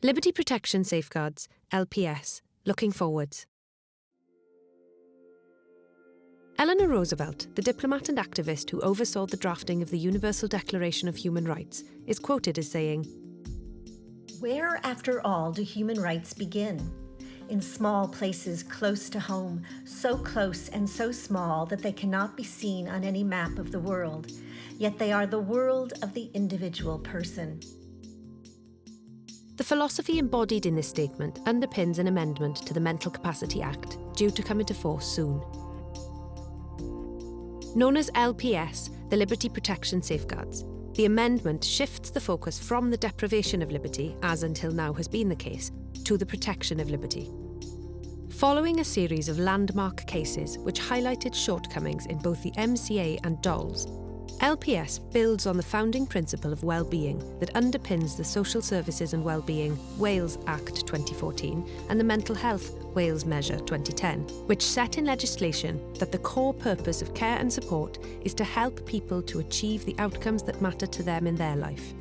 Liberty Protection Safeguards, LPS, looking forwards. Eleanor Roosevelt, the diplomat and activist who oversaw the drafting of the Universal Declaration of Human Rights, is quoted as saying, "Where, after all, do human rights begin? In small places close to home, so close and so small that they cannot be seen on any map of the world, yet they are the world of the individual person." The philosophy embodied in this statement underpins an amendment to the Mental Capacity Act, due to come into force soon. Known as LPS, the Liberty Protection Safeguards, the amendment shifts the focus from the deprivation of liberty, as until now has been the case, to the protection of liberty. Following a series of landmark cases which highlighted shortcomings in both the MCA and DOLS, LPS builds on the founding principle of well-being that underpins the Social Services and Wellbeing Wales Act 2014 and the Mental Health Wales Measure 2010, which set in legislation that the core purpose of care and support is to help people to achieve the outcomes that matter to them in their life.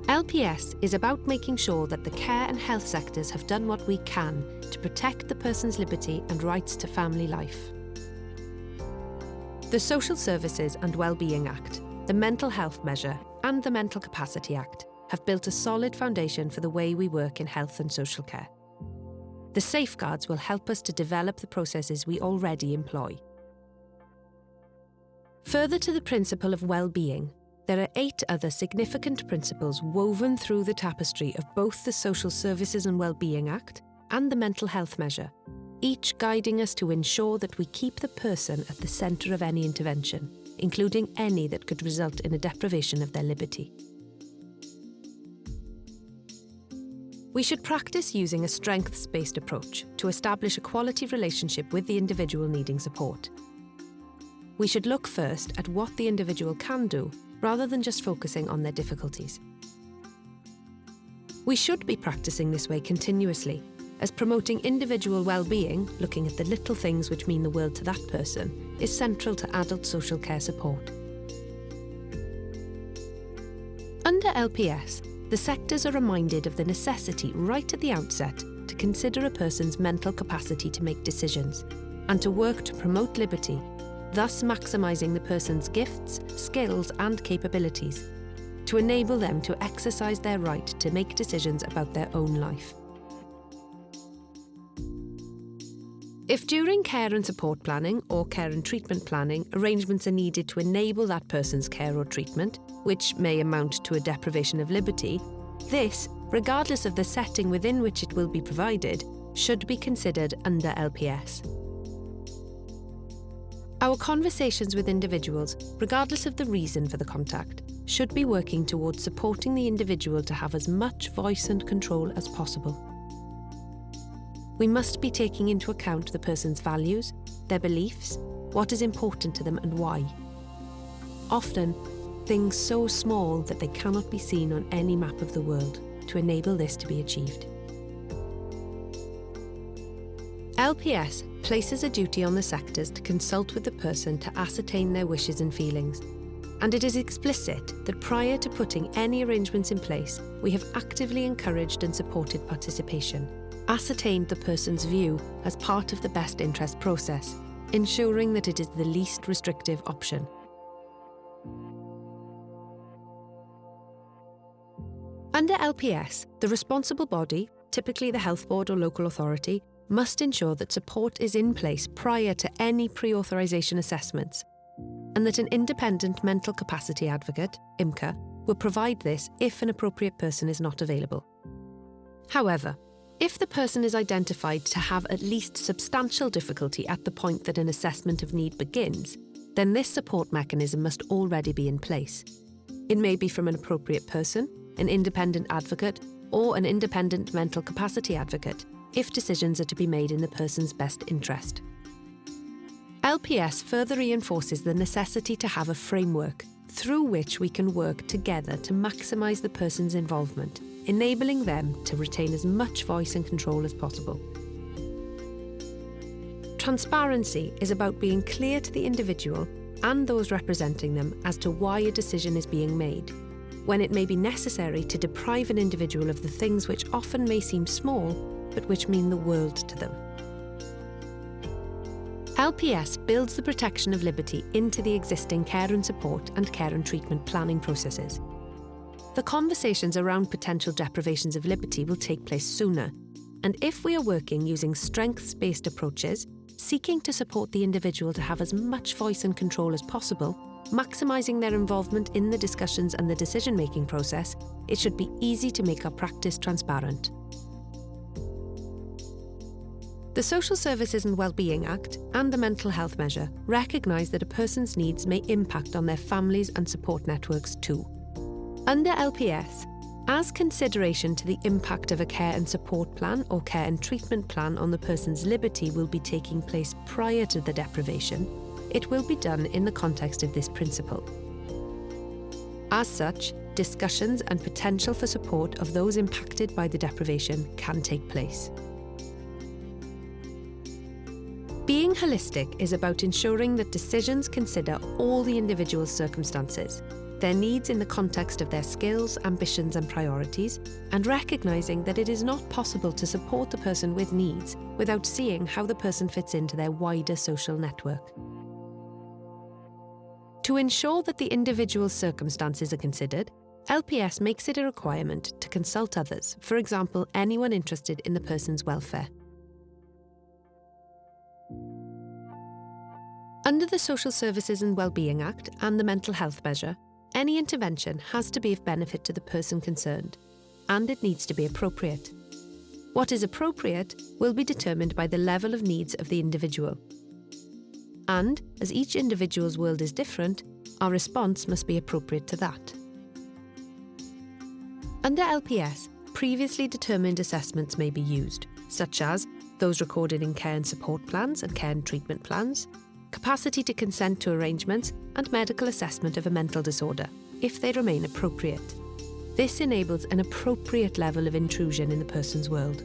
LPS is about making sure that the care and health sectors have done what we can to protect the person's liberty and rights to family life. The Social Services and Wellbeing Act, the Mental Health Measure and the Mental Capacity Act have built a solid foundation for the way we work in health and social care. The safeguards will help us to develop the processes we already employ. Further to the principle of well-being, there are 8 other significant principles woven through the tapestry of both the Social Services and Wellbeing Act and the Mental Health Measure, each guiding us to ensure that we keep the person at the centre of any intervention, including any that could result in a deprivation of their liberty. We should practice using a strengths-based approach to establish a quality relationship with the individual needing support. We should look first at what the individual can do, rather than just focusing on their difficulties. We should be practicing this way continuously, as promoting individual well-being, looking at the little things which mean the world to that person, is central to adult social care support. Under LPS, the sectors are reminded of the necessity right at the outset to consider a person's mental capacity to make decisions and to work to promote liberty, thus maximising the person's gifts, skills and capabilities, to enable them to exercise their right to make decisions about their own life. If during care and support planning or care and treatment planning, arrangements are needed to enable that person's care or treatment, which may amount to a deprivation of liberty, this, regardless of the setting within which it will be provided, should be considered under LPS. Our conversations with individuals, regardless of the reason for the contact, should be working towards supporting the individual to have as much voice and control as possible. We must be taking into account the person's values, their beliefs, what is important to them and why. Often, things so small that they cannot be seen on any map of the world to enable this to be achieved. LPS places a duty on the sectors to consult with the person to ascertain their wishes and feelings, and it is explicit that prior to putting any arrangements in place, we have actively encouraged and supported participation, ascertained the person's view as part of the best interest process, ensuring that it is the least restrictive option. Under LPS, the responsible body, typically the health board or local authority, must ensure that support is in place prior to any pre-authorisation assessments, and that an independent mental capacity advocate, IMCA, will provide this if an appropriate person is not available. However, if the person is identified to have at least substantial difficulty at the point that an assessment of need begins, then this support mechanism must already be in place. It may be from an appropriate person, an independent advocate, or an independent mental capacity advocate, if decisions are to be made in the person's best interest. LPS further reinforces the necessity to have a framework through which we can work together to maximise the person's involvement, enabling them to retain as much voice and control as possible. Transparency is about being clear to the individual and those representing them as to why a decision is being made, when it may be necessary to deprive an individual of the things which often may seem small, but which mean the world to them. LPS builds the protection of liberty into the existing care and support and care and treatment planning processes. The conversations around potential deprivations of liberty will take place sooner, and if we are working using strengths-based approaches, seeking to support the individual to have as much voice and control as possible, maximising their involvement in the discussions and the decision-making process, it should be easy to make our practice transparent. The Social Services and Wellbeing Act and the Mental Health Measure recognise that a person's needs may impact on their families and support networks too. Under LPS, as consideration to the impact of a care and support plan or care and treatment plan on the person's liberty will be taking place prior to the deprivation, it will be done in the context of this principle. As such, discussions and potential for support of those impacted by the deprivation can take place. Being holistic is about ensuring that decisions consider all the individual's circumstances, their needs in the context of their skills, ambitions and priorities, and recognising that it is not possible to support the person with needs without seeing how the person fits into their wider social network. To ensure that the individual's circumstances are considered, LPS makes it a requirement to consult others, for example, anyone interested in the person's welfare. Under the Social Services and Wellbeing Act and the Mental Health Measure, any intervention has to be of benefit to the person concerned, and it needs to be appropriate. What is appropriate will be determined by the level of needs of the individual. And, as each individual's world is different, our response must be appropriate to that. Under LPS, previously determined assessments may be used, such as those recorded in care and support plans and care and treatment plans, capacity to consent to arrangements, and medical assessment of a mental disorder, if they remain appropriate. This enables an appropriate level of intrusion in the person's world.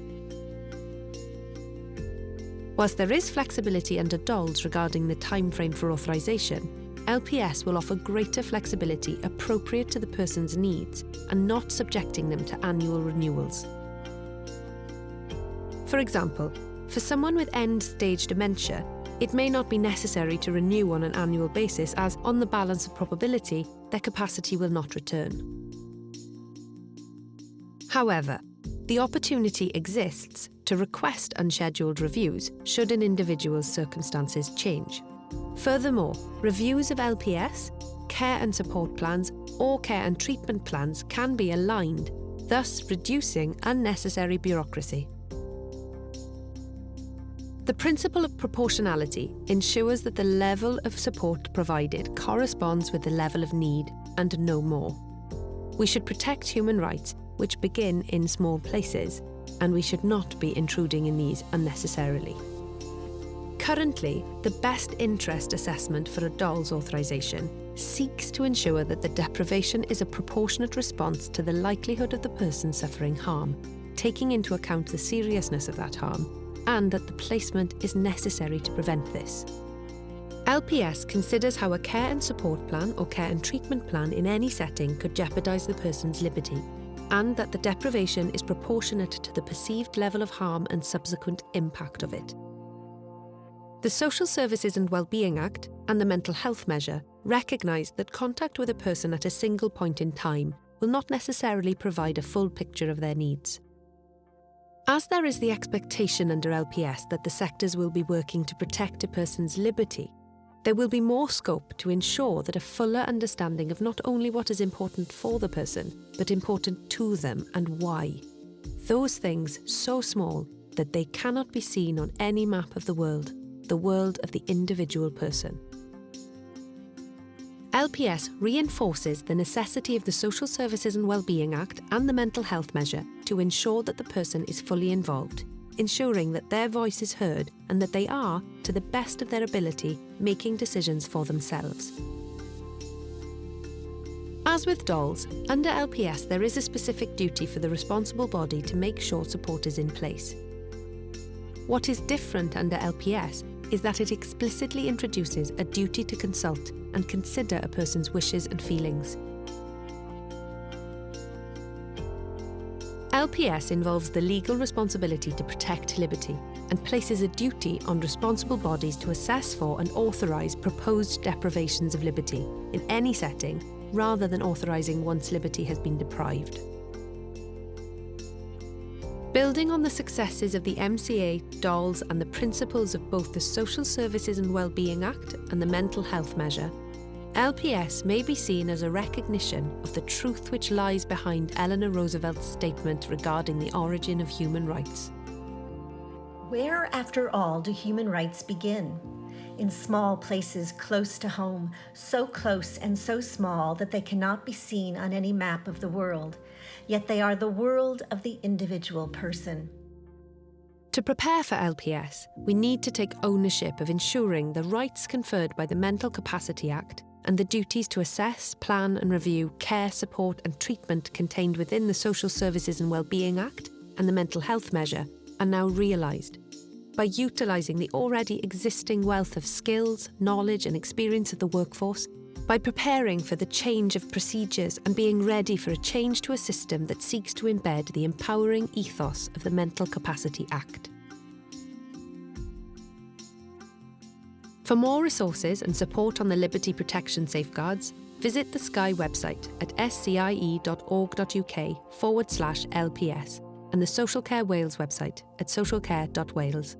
Whilst there is flexibility under DOLS regarding the timeframe for authorisation, LPS will offer greater flexibility appropriate to the person's needs and not subjecting them to annual renewals. For example, for someone with end-stage dementia, it may not be necessary to renew on an annual basis as, on the balance of probability, their capacity will not return. However, the opportunity exists to request unscheduled reviews should an individual's circumstances change. Furthermore, reviews of LPS, care and support plans, or care and treatment plans can be aligned, thus reducing unnecessary bureaucracy. The principle of proportionality ensures that the level of support provided corresponds with the level of need and no more. We should protect human rights, which begin in small places, and we should not be intruding in these unnecessarily. Currently, the best interest assessment for a DOLS authorisation seeks to ensure that the deprivation is a proportionate response to the likelihood of the person suffering harm, taking into account the seriousness of that harm, and that the placement is necessary to prevent this. LPS considers how a care and support plan or care and treatment plan in any setting could jeopardise the person's liberty, and that the deprivation is proportionate to the perceived level of harm and subsequent impact of it. The Social Services and Wellbeing Act and the Mental Health Measure recognise that contact with a person at a single point in time will not necessarily provide a full picture of their needs. As there is the expectation under LPS that the sectors will be working to protect a person's liberty, there will be more scope to ensure that a fuller understanding of not only what is important for the person, but important to them and why. Those things so small that they cannot be seen on any map of the world of the individual person. LPS reinforces the necessity of the Social Services and Wellbeing Act and the Mental Health Measure to ensure that the person is fully involved, ensuring that their voice is heard and that they are, to the best of their ability, making decisions for themselves. As with DOLS, under LPS there is a specific duty for the responsible body to make sure support is in place. What is different under LPS is that it explicitly introduces a duty to consult and consider a person's wishes and feelings. LPS involves the legal responsibility to protect liberty and places a duty on responsible bodies to assess for and authorise proposed deprivations of liberty in any setting rather than authorising once liberty has been deprived. Building on the successes of the MCA, DOLS and the principles of both the Social Services and Wellbeing Act and the Mental Health Measure, LPS may be seen as a recognition of the truth which lies behind Eleanor Roosevelt's statement regarding the origin of human rights. Where, after all, do human rights begin? In small places close to home, so close and so small that they cannot be seen on any map of the world, yet they are the world of the individual person. To prepare for LPS, we need to take ownership of ensuring the rights conferred by the Mental Capacity Act and the duties to assess, plan and review care, support and treatment contained within the Social Services and Wellbeing Act and the Mental Health Measure are now realised. By utilising the already existing wealth of skills, knowledge and experience of the workforce, by preparing for the change of procedures and being ready for a change to a system that seeks to embed the empowering ethos of the Mental Capacity Act. For more resources and support on the liberty protection safeguards, visit the Sky website at scie.org.uk/LPS and the Social Care Wales website at socialcare.wales.